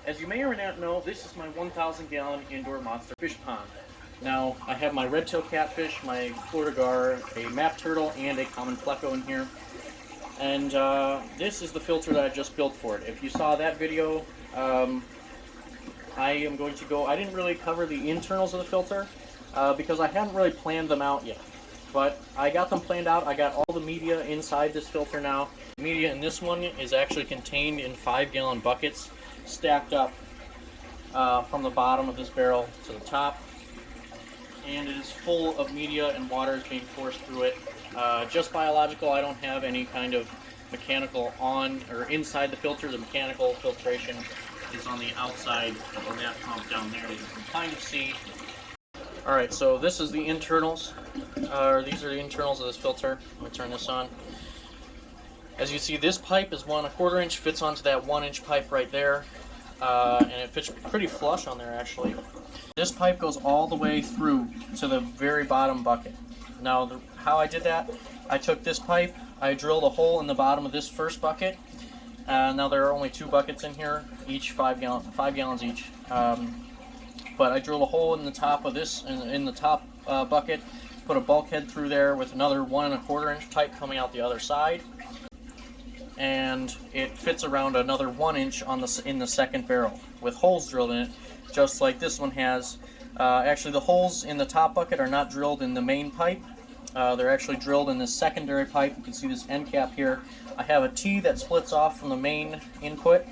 As you may or may not know, this is my 1,000 gallon indoor monster fish pond. Now, I have my red-tailed catfish, my Florida gar, a map turtle, and a common pleco in here. And this is the filter that I just built for it. If you saw that video, I am going to go, I didn't really cover the internals of the filter because I haven't really planned them out yet. But I got them planned out. I got all the media inside this filter now. The media in this one is actually contained in 5-gallon buckets stacked up from the bottom of this barrel to the top. And it is full of media and water is being forced through it. Just biological. I don't have any kind of mechanical on or inside the filter. The mechanical filtration is on the outside of that pump down there that you can kind of see. Alright, so this is the internals. These are the internals of this filter. Let me turn this on. As you see, this pipe is 1¼ inch, fits onto that 1-inch pipe right there. And it fits pretty flush on there actually. This pipe goes all the way through to the very bottom bucket. Now, how I did that, I took this pipe, I drilled a hole in the bottom of this first bucket. Now there are only 2 buckets in here, each 5 gallons each. But I drilled a hole in the top of this, in the top bucket, put a bulkhead through there with another 1¼ inch pipe coming out the other side. And it fits around another 1 inch in the second barrel with holes drilled in it, just like this one has. Actually, the holes in the top bucket are not drilled in the main pipe. They're actually drilled in this secondary pipe. You can see this end cap here. I have a T that splits off from the main input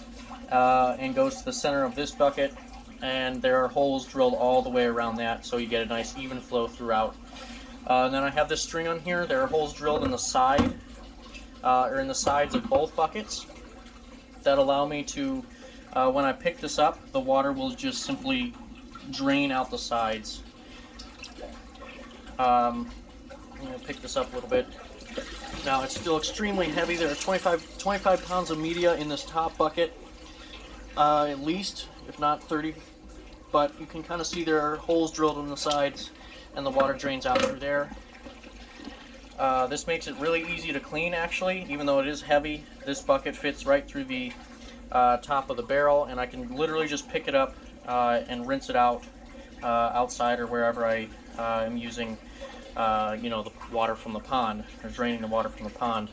and goes to the center of this bucket, and there are holes drilled all the way around that, so you get a nice even flow throughout. And then I have this string on here. There are holes drilled in the side, or in the sides of both buckets that allow me to, when I pick this up, the water will just simply drain out the sides. I'm going to pick this up a little bit. Now, it's still extremely heavy. There are 25 pounds of media in this top bucket, at least, if not 30. But you can kind of see there are holes drilled in the sides, and the water drains out through there. This makes it really easy to clean, actually. Even though it is heavy, this bucket fits right through the top of the barrel, and I can literally just pick it up and rinse it out outside or wherever I am using the water from the pond, or draining the water from the pond.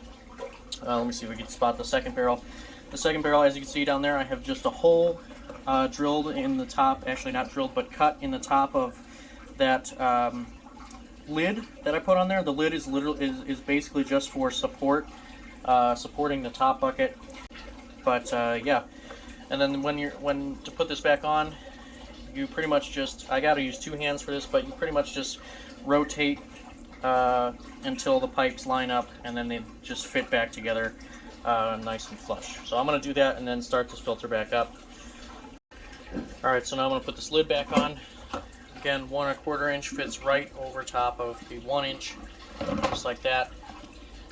Let me see if we can spot the second barrel. The second barrel, as you can see down there, I have just a hole drilled in the top, actually not drilled, but cut in the top of that lid that I put on there. The lid is basically just for support, supporting the top bucket. But yeah, and then when to put this back on, you pretty much just, I gotta use 2 hands for this, but you pretty much just rotate until the pipes line up, and then they just fit back together nice and flush. So I'm going to do that and then start this filter back up. Alright, so now I'm going to put this lid back on. Again, 1¼ inch fits right over top of the 1 inch, just like that.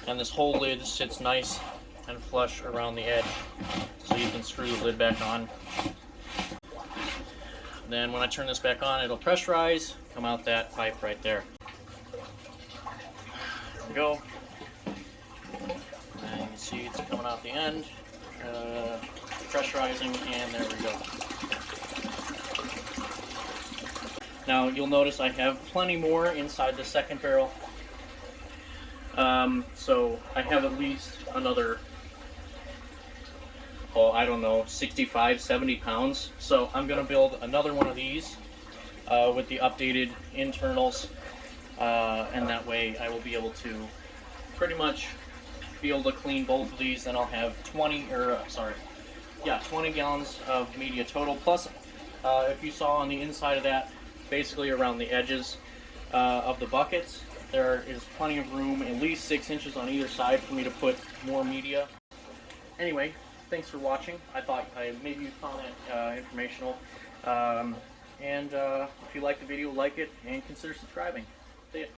And this whole lid sits nice and flush around the edge, so you can screw the lid back on. Then when I turn this back on, it'll pressurize, come out that pipe right there. There we go. And you can see it's coming out the end, pressurizing, and there we go. Now you'll notice I have plenty more inside the second barrel. So I have at least another, I don't know, 65, 70 pounds. So I'm going to build another one of these with the updated internals, and that way I will be able to pretty much be able to clean both of these. Then I'll have 20 gallons of media total. Plus, if you saw on the inside of that, basically around the edges of the buckets, there is plenty of room, at least 6 inches on either side, for me to put more media. Anyway, thanks for watching. I thought maybe you found that informational. And if you like the video, like it and consider subscribing. See ya.